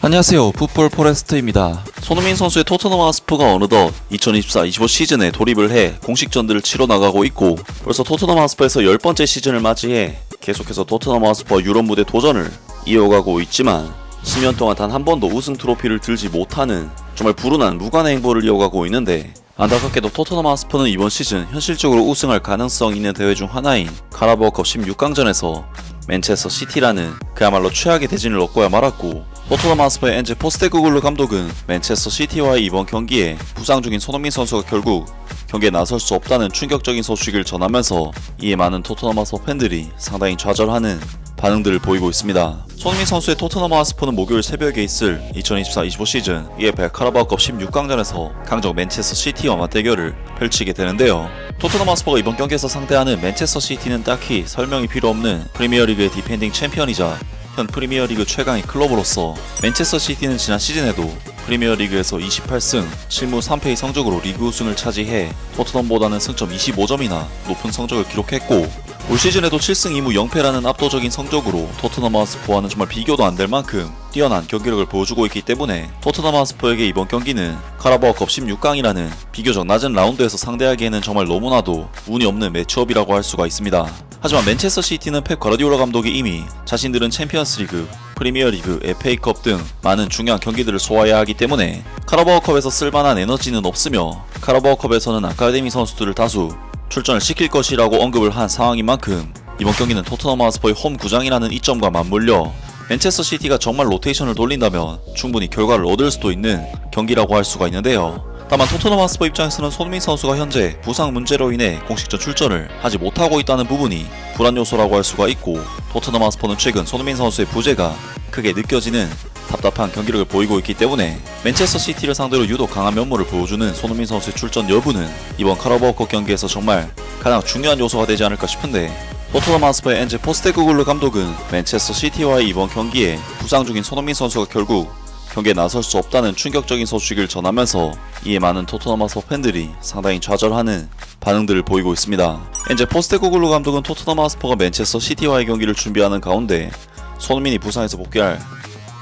안녕하세요, 풋볼 포레스트입니다. 손흥민 선수의 토트넘 하스퍼가 어느덧 2024-25 시즌에 돌입을 해 공식전들을 치러 나가고 있고, 벌써 토트넘 하스퍼에서 10번째 시즌을 맞이해 계속해서 토트넘 하스퍼 유럽 무대 도전을 이어가고 있지만 10년 동안 단 한 번도 우승 트로피를 들지 못하는 정말 불운한 무관의 행보를 이어가고 있는데, 안타깝게도 토트넘 하스퍼는 이번 시즌 현실적으로 우승할 가능성 있는 대회 중 하나인 카라바오컵 16강전에서 맨체스터 시티라는 그야말로 최악의 대진을 얻고야 말았고, 토트넘 하스퍼의 엔제 포스테코글루 감독은 맨체스터 시티와의 이번 경기에 부상 중인 손흥민 선수가 결국 경기에 나설 수 없다는 충격적인 소식을 전하면서 이에 많은 토트넘 하스퍼 팬들이 상당히 좌절하는 반응들을 보이고 있습니다. 손흥민 선수의 토트넘 하스퍼는 목요일 새벽에 있을 2024-25 시즌 EFL 카라바오컵 16강전에서 강적 맨체스터 시티와 맞대결을 펼치게 되는데요. 토트넘 하스퍼가 이번 경기에서 상대하는 맨체스터 시티는 딱히 설명이 필요 없는 프리미어리그의 디펜딩 챔피언이자 현 프리미어리그 최강의 클럽으로서, 맨체스터 시티는 지난 시즌에도 프리미어리그에서 28승 7무 3패의 성적으로 리그 우승을 차지해 토트넘보다는 승점 25점이나 높은 성적을 기록했고, 올 시즌에도 7승 2무 0패라는 압도적인 성적으로 토트넘 하스퍼와는 정말 비교도 안 될 만큼 뛰어난 경기력을 보여주고 있기 때문에 토트넘 하스퍼에게 이번 경기는 카라바오컵 16강이라는 비교적 낮은 라운드에서 상대하기에는 정말 너무나도 운이 없는 매치업이라고 할 수가 있습니다. 하지만 맨체스터 시티는 펩 과르디올라 감독이 이미 자신들은 챔피언스리그, 프리미어리그, FA컵 등 많은 중요한 경기들을 소화해야 하기 때문에 카라바오컵에서 쓸만한 에너지는 없으며, 카라바오컵에서는 아카데미 선수들을 다수 출전을 시킬 것이라고 언급을 한 상황인 만큼 이번 경기는 토트넘 하스퍼의 홈 구장이라는 이점과 맞물려 맨체스터 시티가 정말 로테이션을 돌린다면 충분히 결과를 얻을 수도 있는 경기라고 할 수가 있는데요. 다만 토트넘 하스퍼 입장에서는 손흥민 선수가 현재 부상 문제로 인해 공식전 출전을 하지 못하고 있다는 부분이 불안 요소라고 할 수가 있고, 토트넘 하스퍼는 최근 손흥민 선수의 부재가 크게 느껴지는 답답한 경기력을 보이고 있기 때문에 맨체스터 시티를 상대로 유독 강한 면모를 보여주는 손흥민 선수의 출전 여부는 이번 카라바오컵 경기에서 정말 가장 중요한 요소가 되지 않을까 싶은데, 토트넘 하스퍼의 엔제 포스테코글루 감독은 맨체스터 시티와의 이번 경기에 부상 중인 손흥민 선수가 결국 경기에 나설 수 없다는 충격적인 소식을 전하면서 이에 많은 토트넘 하스퍼 팬들이 상당히 좌절하는 반응들을 보이고 있습니다. 엔제 포스테코글루 감독은 토트넘 하스퍼가 맨체스터 시티와의 경기를 준비하는 가운데 손흥민이 부상에서 복귀할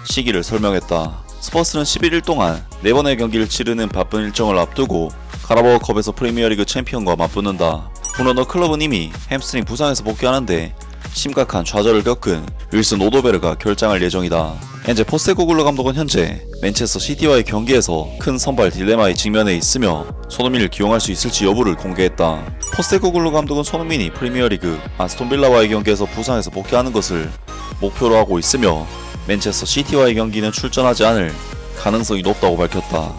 시기를 설명했다. 스퍼스는 11일 동안 4번의 경기를 치르는 바쁜 일정을 앞두고 카라바오컵에서 프리미어리그 챔피언과 맞붙는다. 물론 더 클럽은 이미 햄스트링 부상에서 복귀하는데 심각한 좌절을 겪은 윌슨 오도베르가 결장할 예정이다. 엔제 포스테코글루 감독은 현재 맨체스터 시티와의 경기에서 큰 선발 딜레마에 직면해 있으며 손흥민을 기용할 수 있을지 여부를 공개했다. 포스테코글루 감독은 손흥민이 프리미어리그 아스톤 빌라와의 경기에서 부상에서 복귀하는 것을 목표로 하고 있으며 맨체스터 시티와의 경기는 출전하지 않을 가능성이 높다고 밝혔다.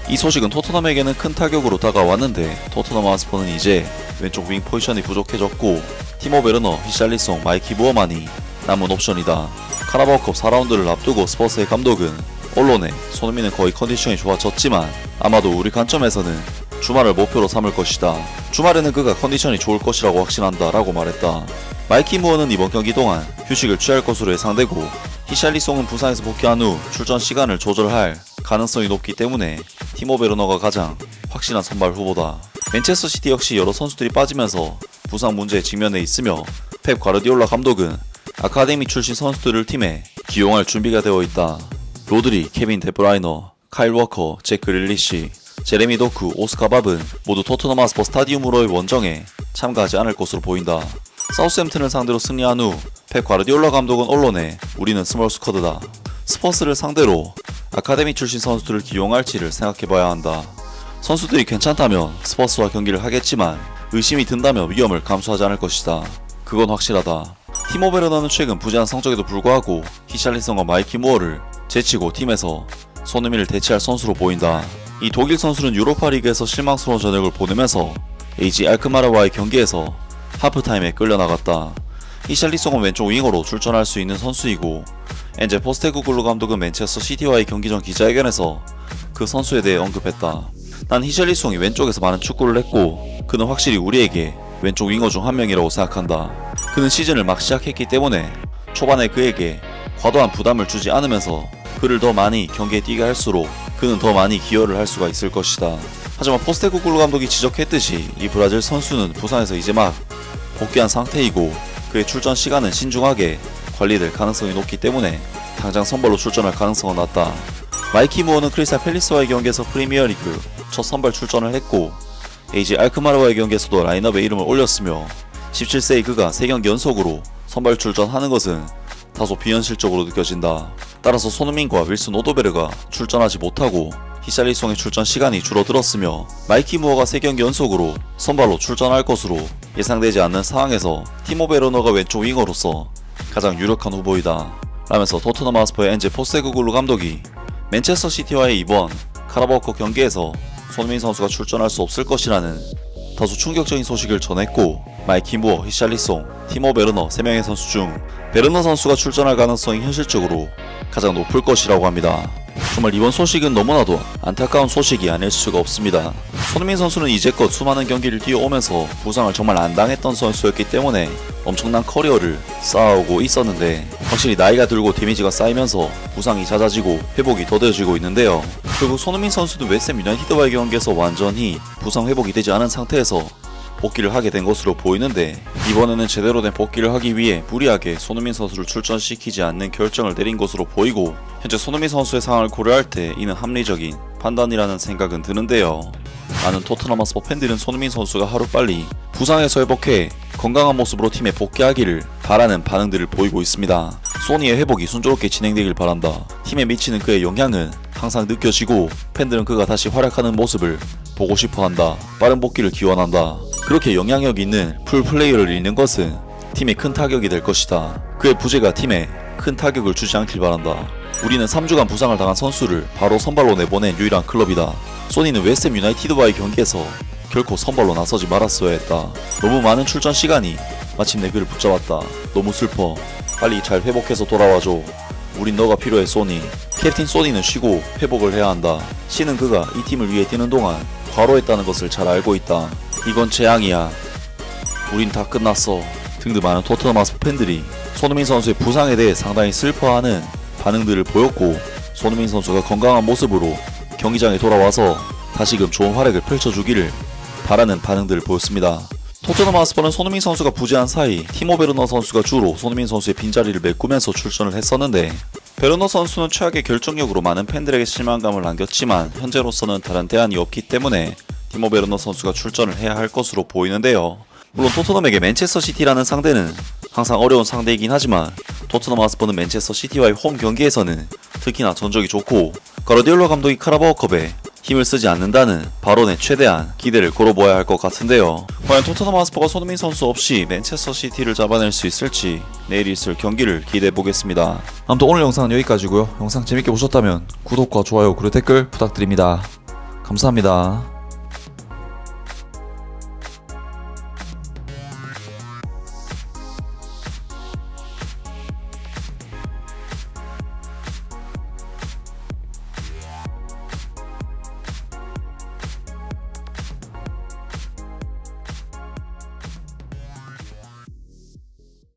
이 소식은 토트넘에게는 큰 타격으로 다가왔는데, 토트넘 하스퍼는 이제 왼쪽 윙 포지션이 부족해졌고 티모 베르너, 히샬리송, 마이키 무어만이 남은 옵션이다. 카라바오컵 4라운드를 앞두고 스퍼스의 감독은 언론에 손흥민은 거의 컨디션이 좋아졌지만 아마도 우리 관점에서는 주말을 목표로 삼을 것이다. 주말에는 그가 컨디션이 좋을 것이라고 확신한다 라고 말했다. 마이키 무어는 이번 경기 동안 휴식을 취할 것으로 예상되고, 히샬리송은 부상에서 복귀한 후 출전 시간을 조절할 가능성이 높기 때문에 티모 베르너가 가장 확실한 선발 후보다. 맨체스터 시티 역시 여러 선수들이 빠지면서 부상 문제에 직면해 있으며 펩 과르디올라 감독은 아카데미 출신 선수들을 팀에 기용할 준비가 되어 있다. 로드리, 케빈 데브라이너, 카일 워커, 잭 그릴리시, 제레미 도쿠, 오스카 밥은 모두 토트넘 하스퍼 스타디움으로의 원정에 참가하지 않을 것으로 보인다. 사우스햄튼을 상대로 승리한 후 펩 과르디올라 감독은 언론에 우리는 스몰 스쿼드다. 스퍼스를 상대로 아카데미 출신 선수들을 기용할지를 생각해봐야 한다. 선수들이 괜찮다면 스퍼스와 경기를 하겠지만 의심이 든다면 위험을 감수하지 않을 것이다. 그건 확실하다. 티모 베르너는 최근 부재한 성적에도 불구하고 히샬리송과 마이키 무어를 제치고 팀에서 손흥민을 대체할 선수로 보인다. 이 독일 선수는 유로파 리그에서 실망스러운 저녁을 보내면서 AG 알크마르와의 경기에서 하프타임에 끌려나갔다. 히샬리송은 왼쪽 윙어로 출전할 수 있는 선수이고, 엔제 포스테코글루 감독은 맨체스터 시티와의 경기 전 기자회견에서 그 선수에 대해 언급했다. 난 히샬리송이 왼쪽에서 많은 축구를 했고 그는 확실히 우리에게 왼쪽 윙어 중 한 명이라고 생각한다. 그는 시즌을 막 시작했기 때문에 초반에 그에게 과도한 부담을 주지 않으면서 그를 더 많이 경기에 뛰게 할수록 그는 더 많이 기여를 할 수가 있을 것이다. 하지만 포스테코글루 감독이 지적했듯이 이 브라질 선수는 부상에서 이제 막 복귀한 상태이고 그의 출전 시간은 신중하게 관리될 가능성이 높기 때문에 당장 선발로 출전할 가능성은 낮다. 마이키 무어는 크리스탈 팰리스와의 경기에서 프리미어리그 첫 선발 출전을 했고 AJ 알크마르와의 경기에서도 라인업에 이름을 올렸으며 17세의 그가 3경기 연속으로 선발 출전하는 것은 다소 비현실적으로 느껴진다. 따라서 손흥민과 윌슨 오도베르가 출전하지 못하고 히샬리송의 출전 시간이 줄어들었으며 마이키 무어가 3경기 연속으로 선발로 출전할 것으로 예상되지 않는 상황에서 티모 베르너가 왼쪽 윙어로서 가장 유력한 후보이다 라면서 토트넘 하스퍼의 엔제 포스테코글루 감독이 맨체스터 시티와의 이번 카라바오컵 경기에서 손흥민 선수가 출전할 수 없을 것이라는 다소 충격적인 소식을 전했고, 마이키 무어, 히샬리송, 티모 베르너 3명의 선수 중 베르너 선수가 출전할 가능성이 현실적으로 가장 높을 것이라고 합니다. 정말 이번 소식은 너무나도 안타까운 소식이 아닐 수가 없습니다. 손흥민 선수는 이제껏 수많은 경기를 뛰어오면서 부상을 정말 안 당했던 선수였기 때문에 엄청난 커리어를 쌓아오고 있었는데, 확실히 나이가 들고 데미지가 쌓이면서 부상이 잦아지고 회복이 더뎌지고 있는데요. 결국 손흥민 선수도 웨스트햄 유나이티드와의 경기에서 완전히 부상 회복이 되지 않은 상태에서 복귀를 하게 된 것으로 보이는데, 이번에는 제대로 된 복귀를 하기 위해 무리하게 손흥민 선수를 출전시키지 않는 결정을 내린 것으로 보이고, 현재 손흥민 선수의 상황을 고려할 때 이는 합리적인 판단이라는 생각은 드는데요. 많은 토트넘 하스퍼 팬들은 손흥민 선수가 하루빨리 부상에서 회복해 건강한 모습으로 팀에 복귀하기를 바라는 반응들을 보이고 있습니다. 소니의 회복이 순조롭게 진행되길 바란다. 팀에 미치는 그의 영향은 항상 느껴지고 팬들은 그가 다시 활약하는 모습을 보고 싶어한다. 빠른 복귀를 기원한다. 그렇게 영향력 있는 풀플레이어를 잃는 것은 팀에 큰 타격이 될 것이다. 그의 부재가 팀에 큰 타격을 주지 않길 바란다. 우리는 3주간 부상을 당한 선수를 바로 선발로 내보낸 유일한 클럽이다. 소니는 웨스트햄 유나이티드와의 경기에서 결코 선발로 나서지 말았어야 했다. 너무 많은 출전 시간이 마침내 그를 붙잡았다. 너무 슬퍼. 빨리 잘 회복해서 돌아와줘. 우린 너가 필요해, 소니. 캡틴 소니는 쉬고 회복을 해야 한다. 쉬는 그가 이 팀을 위해 뛰는 동안 과로했다는 것을 잘 알고 있다. 이건 재앙이야. 우린 다 끝났어. 등등 많은 토트넘 하스퍼 팬들이 손흥민 선수의 부상에 대해 상당히 슬퍼하는 반응들을 보였고, 손흥민 선수가 건강한 모습으로 경기장에 돌아와서 다시금 좋은 활약을 펼쳐주기를 바라는 반응들을 보였습니다. 토트넘 하스퍼는 손흥민 선수가 부재한 사이 티모 베르너 선수가 주로 손흥민 선수의 빈자리를 메꾸면서 출전을 했었는데, 베르너 선수는 최악의 결정력으로 많은 팬들에게 실망감을 남겼지만 현재로서는 다른 대안이 없기 때문에 티모 베르너 선수가 출전을 해야 할 것으로 보이는데요. 물론 토트넘에게 맨체스터 시티라는 상대는 항상 어려운 상대이긴 하지만 토트넘 하스퍼는 맨체스터 시티와의 홈 경기에서는 특히나 전적이 좋고, 가르디올라 감독이 카라바오컵에 힘을 쓰지 않는다는 발언에 최대한 기대를 걸어보아야 할 것 같은데요. 과연 토트넘 하스퍼가 손흥민 선수 없이 맨체스터 시티를 잡아낼 수 있을지 내일 있을 경기를 기대해보겠습니다. 아무튼 오늘 영상은 여기까지고요. 영상 재밌게 보셨다면 구독과 좋아요 그리고 댓글 부탁드립니다. 감사합니다.